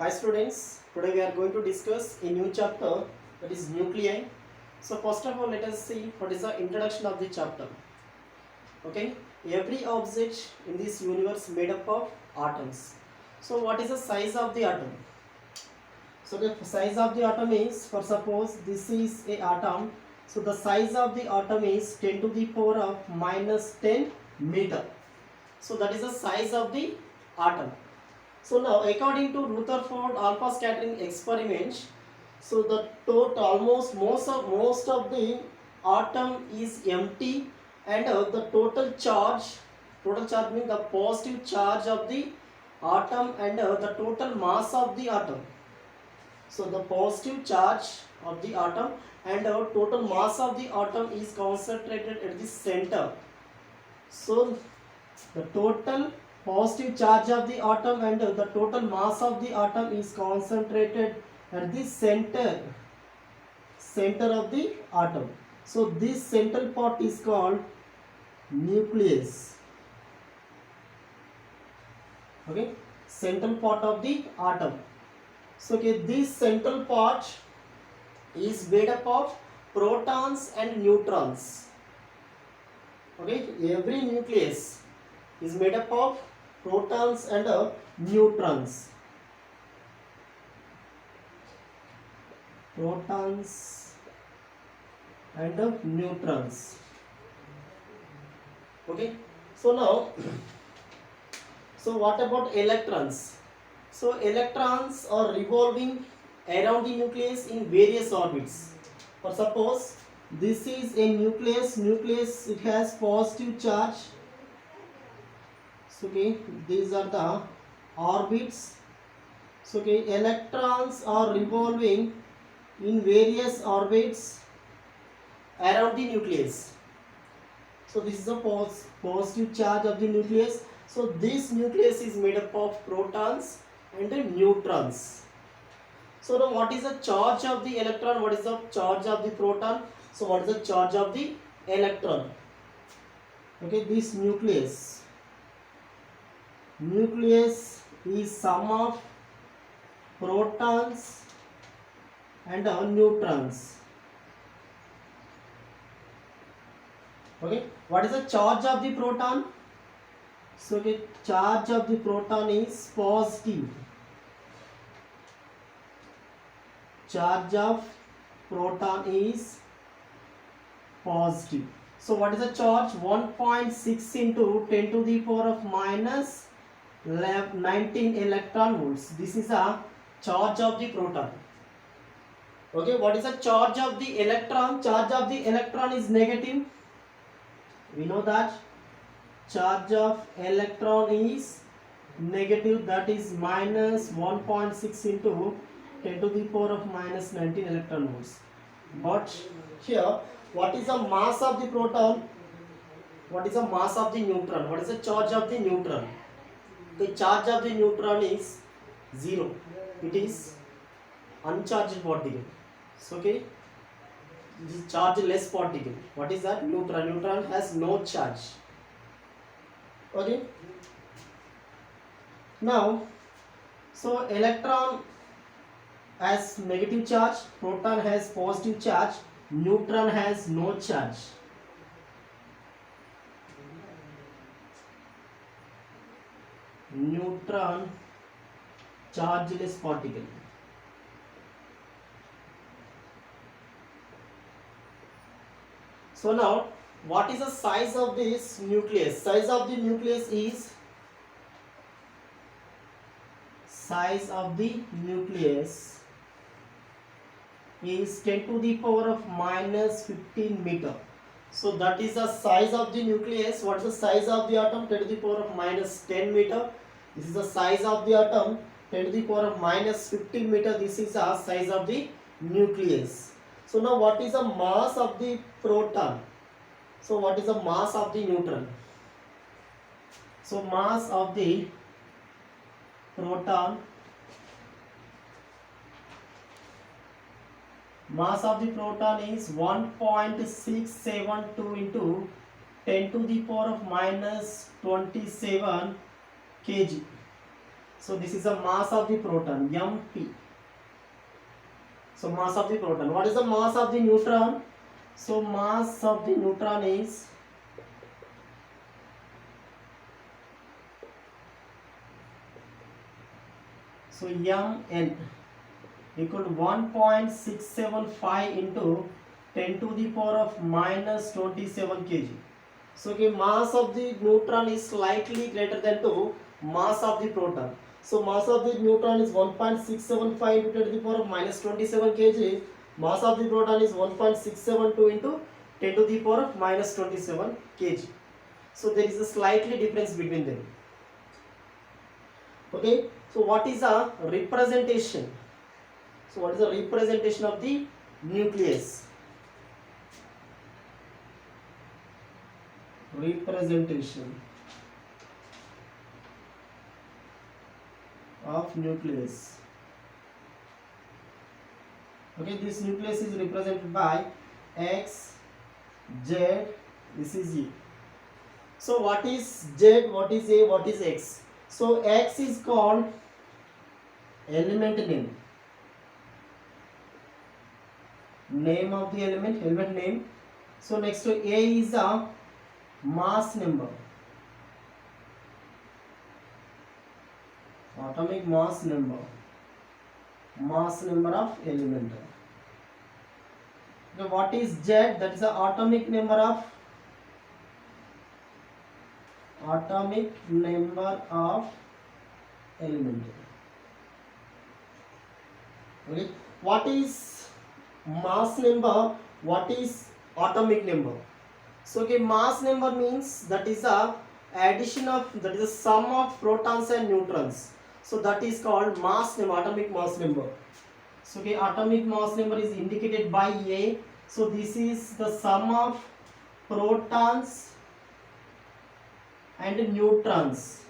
Hi students, today we are going to discuss a new chapter, that is nuclei. So first of all, let us see what is the introduction of the chapter. Okay, every object in this universe made up of atoms. So what is the size of the atom? So the size of the atom is, for suppose this is a atom, so the size of the atom is 10 to the power of minus 10 meter. So that is the size of the atom. So now, according to Rutherford alpha scattering experiment, so the total almost most of the atom is empty, and the total charge means the positive charge of the atom, and the total mass of the atom. So the positive charge of the atom and total mass of the atom is concentrated at the center. So the total positive charge of the atom and the total mass of the atom is concentrated at the center of the atom. So this central part is called nucleus. Okay, central part of the atom. So okay, this central part is made up of protons and neutrons. Okay, every nucleus is made up of protons and neutrons. Protons and neutrons. Okay, so now, so what about electrons? So electrons are revolving around the nucleus in various orbits. For suppose this is a nucleus, it has positive charge. So okay, these are the orbits. So okay, electrons are revolving in various orbits around the nucleus. So this is the positive charge of the nucleus. So this nucleus is made up of protons and neutrons. So now what is the charge of the electron? What is the charge of the proton? So what is the charge of the electron? Okay, this nucleus is sum of protons and neutrons. Okay, what is the charge of the proton? So the charge of the proton is positive. Charge of proton is positive. So what is the charge? 1.6 into 10 to the power of minus 19 electron volts. This is a charge of the proton. Okay, what is the charge of the electron? Charge of the electron is negative. We know that charge of electron is negative, that is minus 1.6 into 10 to the power of minus 19 electron volts. But here, what is the mass of the proton? What is the mass of the neutron? What is the charge of the neutron? The charge of the neutron is 0. It is uncharged particle. So okay, the chargeless particle. What is that? Neutron. Neutron has no charge. Okay. Now, so electron has negative charge, proton has positive charge, neutron has no charge. Neutron chargeless particle. So now, what is the size of this nucleus? Size of the nucleus is is 10 to the power of minus 15 meter. So that is the size of the nucleus. What is the size of the atom? 10 to the power of minus 10 meter. This is the size of the atom, 10 to the power of minus 15 meter. This is the size of the nucleus. So now what is the mass of the proton? So what is the mass of the neutron? So mass of the proton, is 1.672 into 10 to the power of minus 27 kg. So this is the mass of the proton, mp. So mass of the proton. What is the mass of the neutron? So mass of the neutron is mn equal to 1.675 into 10 to the power of minus 27 kg. So okay, mass of the neutron is slightly greater than to mass of the proton. So mass of the neutron is 1.675 into 10 to the power of minus 27 kg. Mass of the proton is 1.672 into 10 to the power of minus 27 kg. So there is a slightly difference between them. Okay, so what is a representation? So what is the representation of the nucleus? Representation of nucleus. Okay, this nucleus is represented by X, Z, this is E. So what is Z, what is A, what is X? So X is called element name of the element name. So next to A is a mass number, atomic mass number of element. Okay, what is Z? That is the atomic number of element. Okay, what is mass number? What is atomic number? So okay, mass number means that is a addition of, that is a sum of protons and neutrons. So that is called mass number, atomic mass number. So okay, atomic mass number is indicated by A. So this is the sum of protons and neutrons.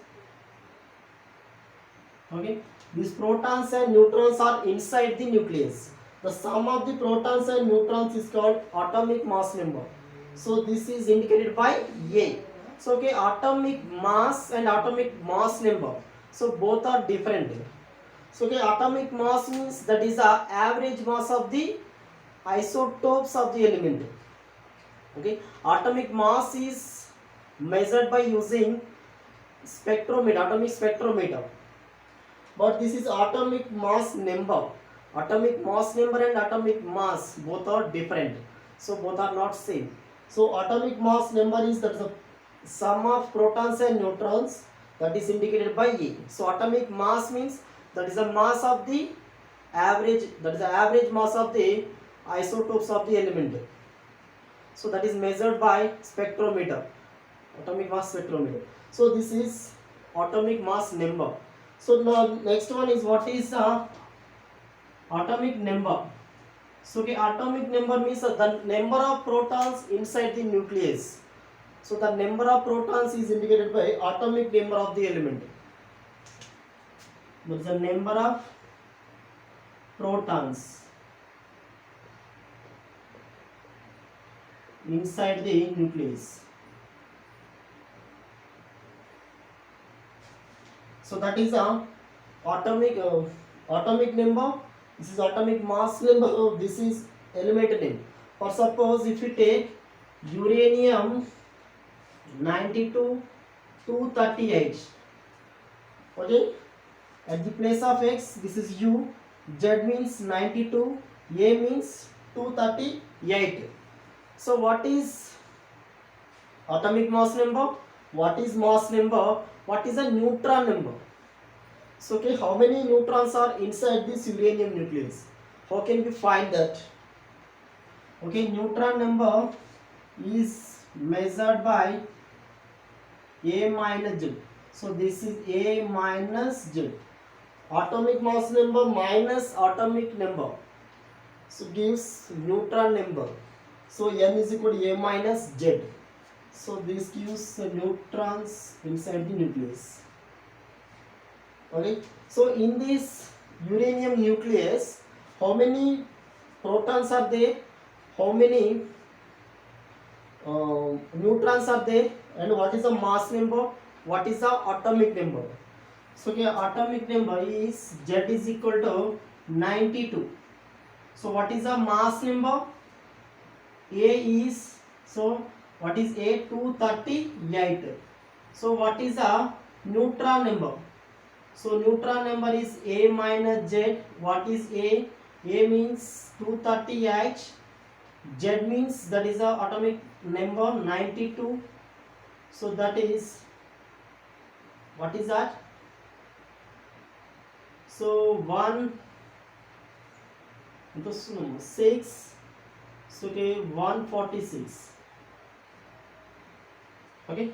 Okay, these protons and neutrons are inside the nucleus. The sum of the protons and neutrons is called atomic mass number. So this is indicated by A. So okay, atomic mass and atomic mass number. So both are different. So okay, atomic mass means that is the average mass of the isotopes of the element. Okay, atomic mass is measured by using spectrometer, atomic spectrometer. But this is atomic mass number. Atomic mass number and atomic mass both are different. So both are not same. So atomic mass number is the sum of protons and neutrons, that is indicated by E. So atomic mass means that is the mass of the average, that is the average mass of the isotopes of the element. So that is measured by spectrometer, atomic mass spectrometer. So this is atomic mass number. So now next one is what is atomic number. So okay, atomic number means the number of protons inside the nucleus. So the number of protons is indicated by atomic number of the element. That is the number of protons inside the nucleus. So that is a atomic number. This is atomic mass number. This is element name. For suppose if you take uranium 92 238, okay, at the place of X this is U, Z means 92, A means 238. So what is atomic mass number? What is mass number? What is a neutron number? So okay, how many neutrons are inside this uranium nucleus? How can we find that? Okay, neutron number is measured by A minus Z. So this is A minus Z. Atomic mass number minus atomic number, so gives neutron number. So N is equal to A minus Z. So this gives neutrons inside the nucleus. Okay, so in this uranium nucleus, how many protons are there, how many neutrons are there, and what is the mass number, what is the atomic number? So okay, atomic number is Z is equal to 92. So what is the mass number? A is, so what is A? 238. So what is the neutron number? So neutron number is A minus Z. What is A? A means 238. Z means, that is the atomic number 92. So that is, what is that? So 1 into 6. So okay, 146. Okay,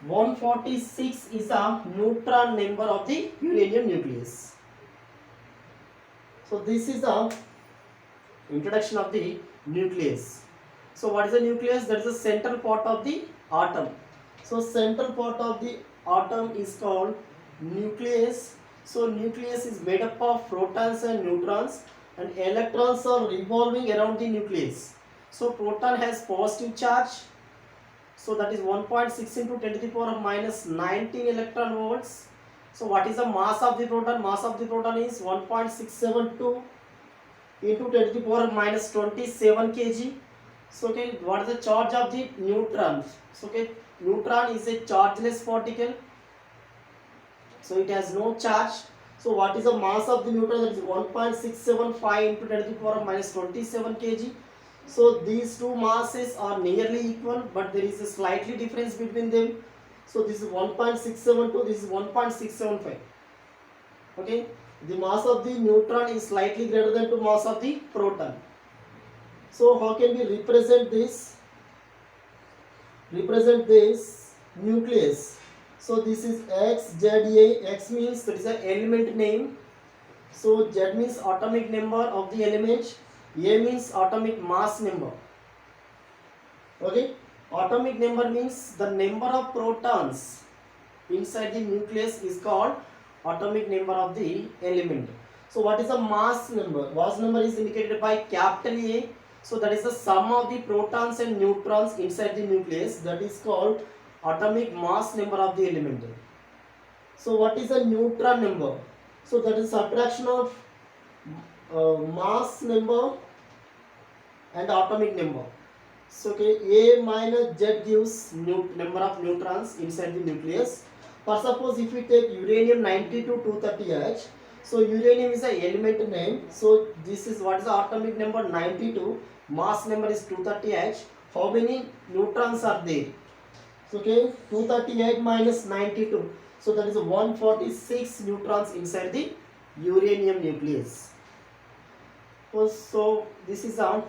146 is a neutron number of the uranium nucleus. So this is the introduction of the nucleus. So what is the nucleus? That is the central part of the atom. So central part of the atom is called nucleus. So nucleus is made up of protons and neutrons, and electrons are revolving around the nucleus. So proton has positive charge. So that is 1.6 into 10 to the power of minus 19 electron volts. So what is the mass of the proton? Mass of the proton is 1.672 into 10 to the power of minus 27 kg. So okay, what is the charge of the neutron? So okay, neutron is a chargeless particle. So it has no charge. So what is the mass of the neutron? That is 1.675 into 10 to the power of minus 27 kg. So these two masses are nearly equal, but there is a slightly difference between them. So this is 1.672, this is 1.675. Okay, the mass of the neutron is slightly greater than the mass of the proton. So how can we represent this? Represent this nucleus. So this is X, Z, A. X means that is an element name. So Z means atomic number of the element. A means atomic mass number. Okay, atomic number means the number of protons inside the nucleus is called atomic number of the element. So what is the mass number? Mass number is indicated by capital A. So that is the sum of the protons and neutrons inside the nucleus. That is called atomic mass number of the element. So what is a neutron number? So that is subtraction of mass number and atomic number. So okay, A minus Z gives number of neutrons inside the nucleus. For suppose if we take uranium 92 230H, so uranium is a element name. So this is what is the atomic number 92, mass number is 230H. How many neutrons are there? So okay, 238 minus 92. So that is 146 neutrons inside the uranium nucleus. So this is our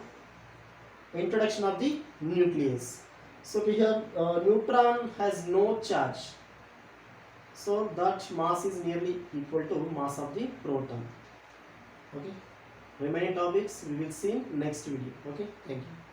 introduction of the nucleus. So here neutron has no charge. So that mass is nearly equal to mass of the proton. Okay. Remaining topics we will see in next video. Okay. Thank you.